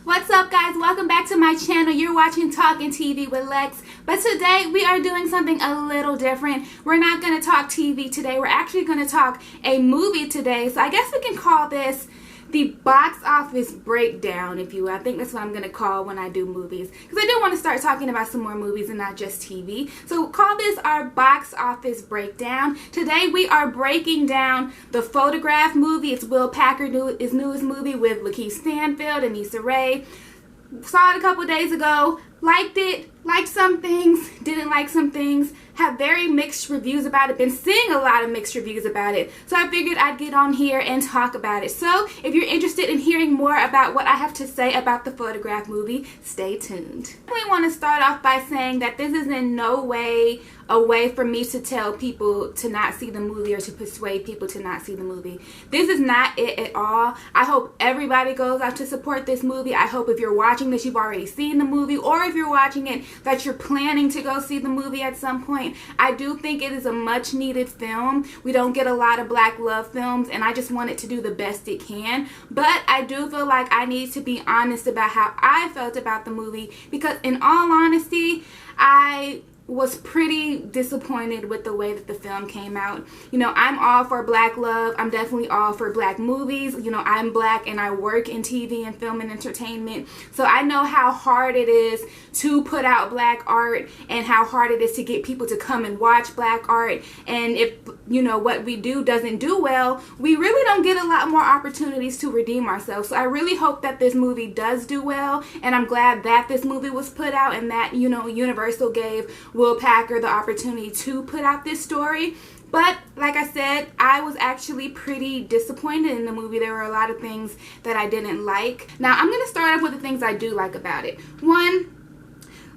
What's up, guys? Welcome back to my channel. You're watching Talking TV with Lex, but today we are doing something a little different. We're not going to talk TV today. We're actually going to talk a movie today. So I guess we can call this the box office breakdown, if you will. I think that's what I'm going to call when I do movies, because I do want to start talking about some more movies and not just TV. So call this our box office breakdown. Today we are breaking down the Photograph movie. It's Will Packard's newest movie with Lakeith Stanfield and Issa. Saw it a couple days ago, liked it, liked some things, didn't like some things, have very mixed reviews about it, been seeing a lot of mixed reviews about it, so I figured I'd get on here and talk about it. So if you're interested in hearing more about what I have to say about the Photograph movie, stay tuned. I want to start off by saying that this is in no way a way for me to tell people to not see the movie or to persuade people to not see the movie. This is not it at all. I hope everybody goes out to support this movie. I hope if you're watching this, you've already seen the movie, or if you're watching it, that you're planning to go see the movie at some point. I do think it is a much needed film. We don't get a lot of black love films, and I just want it to do the best it can. But I do feel like I need to be honest about how I felt about the movie, because in all honesty, I was pretty disappointed with the way that the film came out. You know, I'm all for black love. I'm definitely all for black movies. You know, I'm black and I work in TV and film and entertainment. So I know how hard it is to put out black art and how hard it is to get people to come and watch black art. And if, you know, what we do doesn't do well, we really don't get a lot more opportunities to redeem ourselves. So I really hope that this movie does do well. And I'm glad that this movie was put out and that, you know, Universal gave Will Packer the opportunity to put out this story. But like I said, I was actually pretty disappointed in the movie. There were a lot of things that I didn't like. Now I'm going to start off with the things I do like about it. One,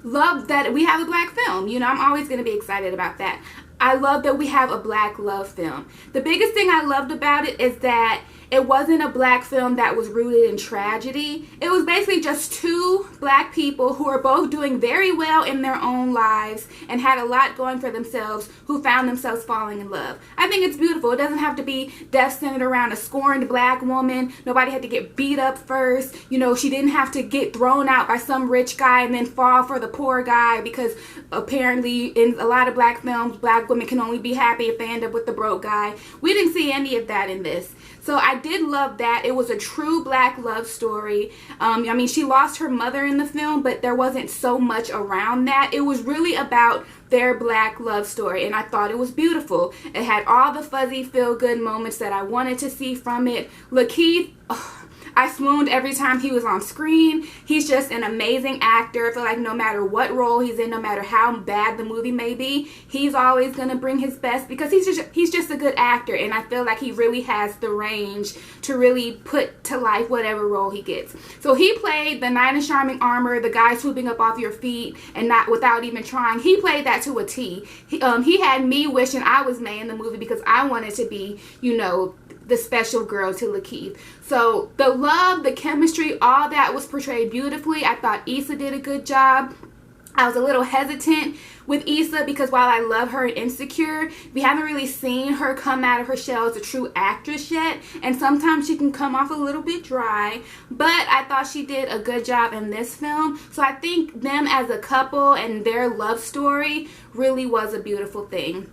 love that we have a black film. You know, I'm always going to be excited about that. I love that we have a black love film. The biggest thing I loved about it is that it wasn't a black film that was rooted in tragedy. It was basically just two black people who are both doing very well in their own lives and had a lot going for themselves, who found themselves falling in love. I think it's beautiful. It doesn't have to be death centered around a scorned black woman. Nobody had to get beat up first. You know, she didn't have to get thrown out by some rich guy and then fall for the poor guy, because apparently in a lot of black films, black women can only be happy if they end up with the broke guy. We didn't see any of that in this. So I did love that. It was a true black love story. I mean, she lost her mother in the film, but there wasn't so much around that. It was really about their black love story, and I thought it was beautiful. It had all the fuzzy feel-good moments that I wanted to see from it. Lakeith, I swooned every time he was on screen. He's just an amazing actor. I feel like no matter what role he's in, no matter how bad the movie may be, he's always going to bring his best, because he's just a good actor, and I feel like he really has the range to really put to life whatever role he gets. So he played the knight in shining armor, the guy swooping up off your feet and not without even trying. He played that to a T. He had me wishing I was May in the movie, because I wanted to be, you know, the special girl to Lakeith. So the love, the chemistry, all that was portrayed beautifully. I thought Issa did a good job. I was a little hesitant with Issa, because while I love her in Insecure, we haven't really seen her come out of her shell as a true actress yet, and sometimes she can come off a little bit dry, but I thought she did a good job in this film. So I think them as a couple and their love story really was a beautiful thing.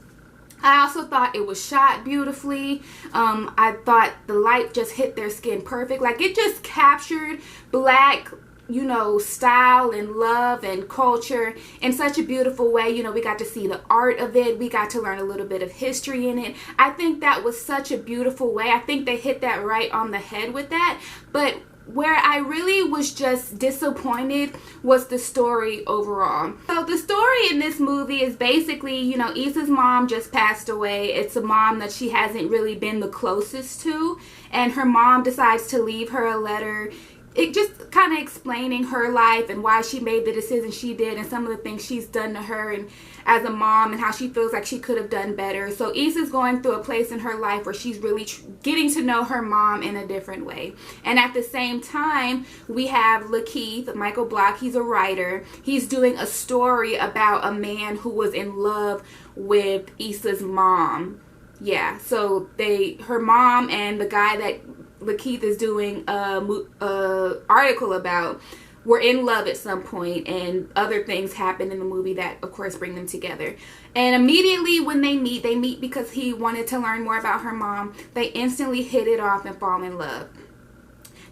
I also thought it was shot beautifully. I thought the light just hit their skin perfect. Like, it just captured black, you know, style and love and culture in such a beautiful way. You know, we got to see the art of it. We got to learn a little bit of history in it. I think that was such a beautiful way. I think they hit that right on the head with that. But where I really was just disappointed was the story overall. So the story in this movie is basically, you know, Issa's mom just passed away. It's a mom that she hasn't really been the closest to, and her mom decides to leave her a letter. It just kind of explaining her life and why she made the decision she did, and some of the things she's done to her and as a mom, and how she feels like she could have done better. So Issa's going through a place in her life where she's really getting to know her mom in a different way. And at the same time, we have Lakeith, Michael Block. He's a writer. He's doing a story about a man who was in love with Issa's mom. Yeah, so her mom and the guy that Lakeith is doing a article about, were in love at some point, and other things happen in the movie that of course bring them together. And immediately when they meet because he wanted to learn more about her mom. They instantly hit it off and fall in love.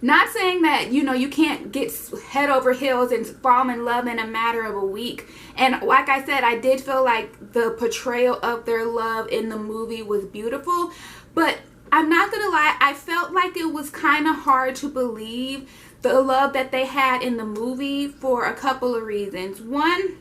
Not saying that, you know, you can't get head over heels and fall in love in a matter of a week. And like I said, I did feel like the portrayal of their love in the movie was beautiful. But I'm not gonna lie, I felt like it was kind of hard to believe the love that they had in the movie for a couple of reasons. One,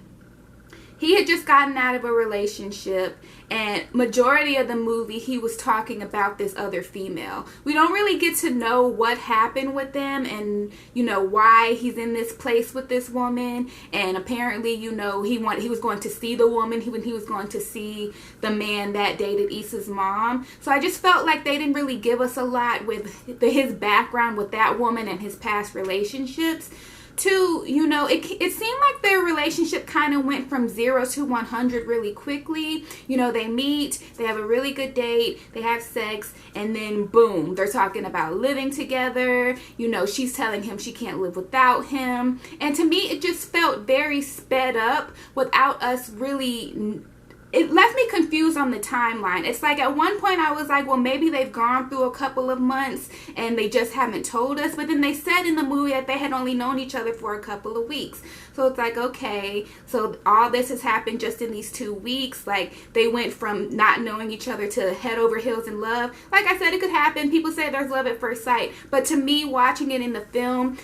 he had just gotten out of a relationship, and majority of the movie he was talking about this other female. We don't really get to know what happened with them, and you know why he's in this place with this woman. And apparently, you know, he was going to see the woman when he was going to see the man that dated Issa's mom. So I just felt like they didn't really give us a lot with his background with that woman and his past relationships. Two, you know, it seemed like their relationship kind of went from 0 to 100 really quickly. You know, they meet, they have a really good date, they have sex, and then boom, they're talking about living together. You know, she's telling him she can't live without him. And to me, it just felt very sped up without us really... It left me confused on the timeline. It's like at one point I was like, well, maybe they've gone through a couple of months and they just haven't told us. But then they said in the movie that they had only known each other for a couple of weeks. So it's like, okay, so all this has happened just in these 2 weeks. Like, they went from not knowing each other to head over heels in love. Like I said, it could happen. People say there's love at first sight. But to me, watching it in the film,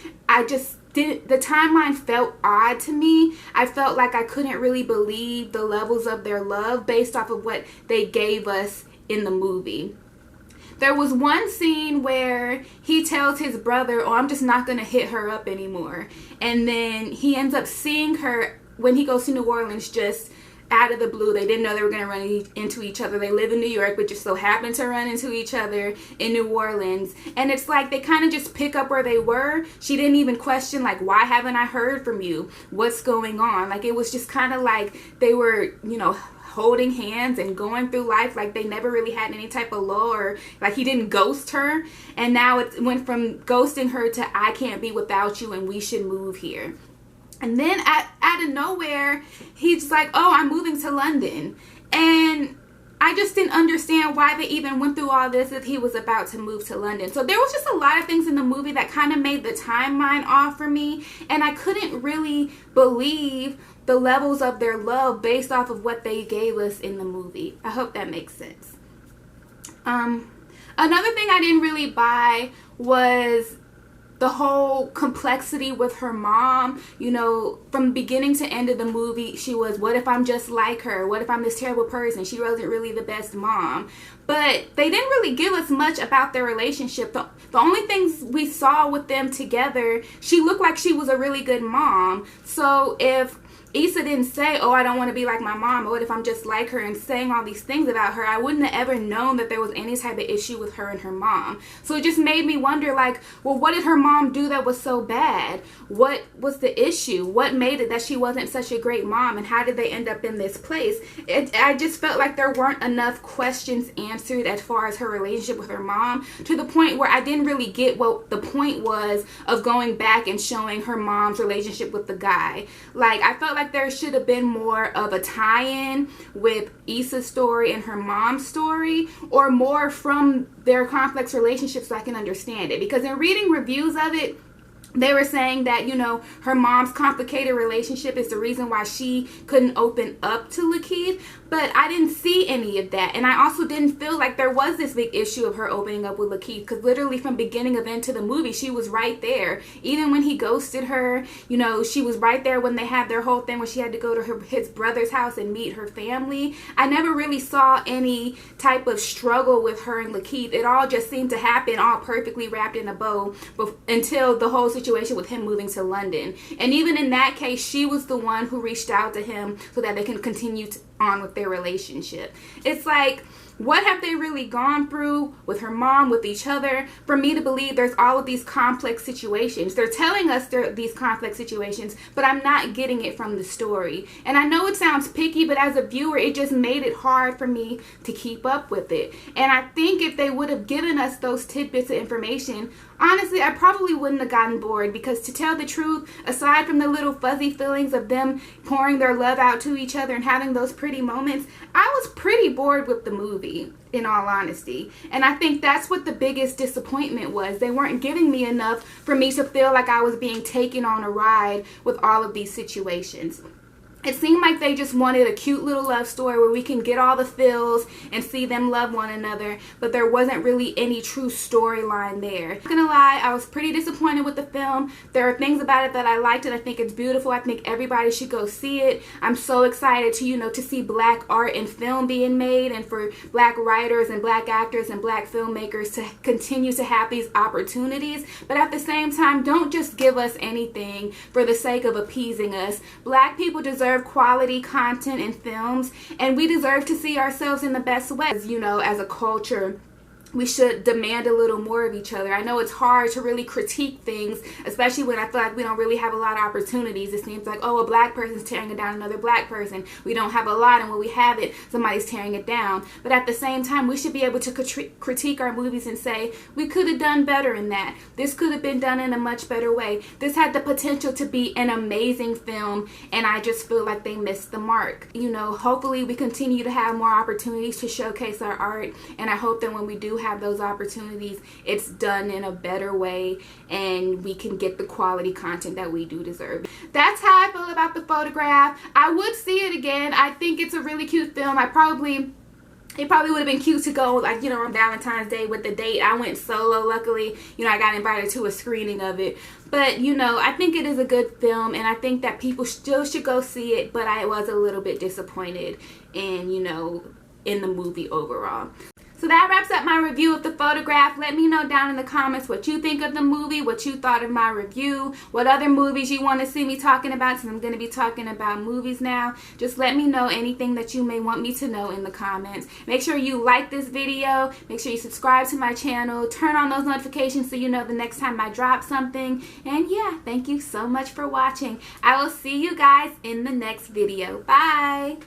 the timeline felt odd to me. I felt like I couldn't really believe the levels of their love based off of what they gave us in the movie. There was one scene where he tells his brother, oh, I'm just not going to hit her up anymore. And then he ends up seeing her when he goes to New Orleans just out of the blue. They didn't know they were going to run into each other. They live in New York, but just so happened to run into each other in New Orleans. And it's like they kind of just pick up where they were. She didn't even question, like, why haven't I heard from you? What's going on? Like, it was just kind of like they were, you know, holding hands and going through life like they never really had any type of lull, or like he didn't ghost her. And now it went from ghosting her to I can't be without you and we should move here. And then out of nowhere, he's like, oh, I'm moving to London. And I just didn't understand why they even went through all this if he was about to move to London. So there was just a lot of things in the movie that kind of made the timeline off for me. And I couldn't really believe the levels of their love based off of what they gave us in the movie. I hope that makes sense. Another thing I didn't really buy was the whole complexity with her mom. You know, from beginning to end of the movie, she was, what if I'm just like her? What if I'm this terrible person? She wasn't really the best mom. But they didn't really give us much about their relationship. The only things we saw with them together, she looked like she was a really good mom. So if Issa didn't say, oh, I don't want to be like my mom, or what if I'm just like her, and saying all these things about her, I wouldn't have ever known that there was any type of issue with her and her mom. So it just made me wonder, like, well, what did her mom do that was so bad? What was the issue? What made it that she wasn't such a great mom, and how did they end up in this place? I just felt like there weren't enough questions answered as far as her relationship with her mom, to the point where I didn't really get what the point was of going back and showing her mom's relationship with the guy. Like, I felt like there should have been more of a tie-in with Issa's story and her mom's story, or more from their complex relationship so I can understand it. Because in reading reviews of it, they were saying that, you know, her mom's complicated relationship is the reason why she couldn't open up to Lakeith. But I didn't see any of that. And I also didn't feel like there was this big issue of her opening up with Lakeith. Because literally from beginning of end to the movie, she was right there. Even when he ghosted her, you know, she was right there when they had their whole thing where she had to go to his brother's house and meet her family. I never really saw any type of struggle with her and Lakeith. It all just seemed to happen all perfectly wrapped in a bow until the whole situation with him moving to London. And even in that case, she was the one who reached out to him so that they can continue on with their relationship. It's like what have they really gone through with her mom, with each other, for me to believe there's all of these complex situations. They're telling us these complex situations, but I'm not getting it from the story. And I know it sounds picky, but as a viewer, it just made it hard for me to keep up with it. And I think if they would have given us those tidbits of information, honestly, I probably wouldn't have gotten bored, because to tell the truth, aside from the little fuzzy feelings of them pouring their love out to each other and having those pretty moments, I was pretty bored with the movie, in all honesty. And I think that's what the biggest disappointment was. They weren't giving me enough for me to feel like I was being taken on a ride with all of these situations. It seemed like they just wanted a cute little love story where we can get all the feels and see them love one another, but there wasn't really any true storyline there. Not gonna lie, I was pretty disappointed with the film. There are things about it that I liked, and I think it's beautiful. I think everybody should go see it. I'm so excited to, to see black art and film being made, and for black writers and black actors and black filmmakers to continue to have these opportunities. But at the same time, don't just give us anything for the sake of appeasing us. Black people deserve quality content in films, and we deserve to see ourselves in the best way. As a culture, we should demand a little more of each other. I know it's hard to really critique things, especially when I feel like we don't really have a lot of opportunities. It seems like, oh, a black person's tearing down another black person. We don't have a lot, and when we have it, somebody's tearing it down. But at the same time, we should be able to critique our movies and say, we could have done better in that. This could have been done in a much better way. This had the potential to be an amazing film, and I just feel like they missed the mark. Hopefully we continue to have more opportunities to showcase our art, and I hope that when we do have those opportunities, it's done in a better way and we can get the quality content that we do deserve. That's how I feel about The Photograph. I would see it again. I think it's a really cute film. It probably would have been cute to go on Valentine's Day with the date. I went solo, luckily. I got invited to a screening of it. But, I think it is a good film, and I think that people still should go see it, but I was a little bit disappointed in, in the movie overall. So that wraps up my review of The Photograph. Let me know down in the comments what you think of the movie, what you thought of my review, what other movies you want to see me talking about, since I'm going to be talking about movies now. Just let me know anything that you may want me to know in the comments. Make sure you like this video. Make sure you subscribe to my channel. Turn on those notifications so you know the next time I drop something. And yeah, thank you so much for watching. I will see you guys in the next video. Bye!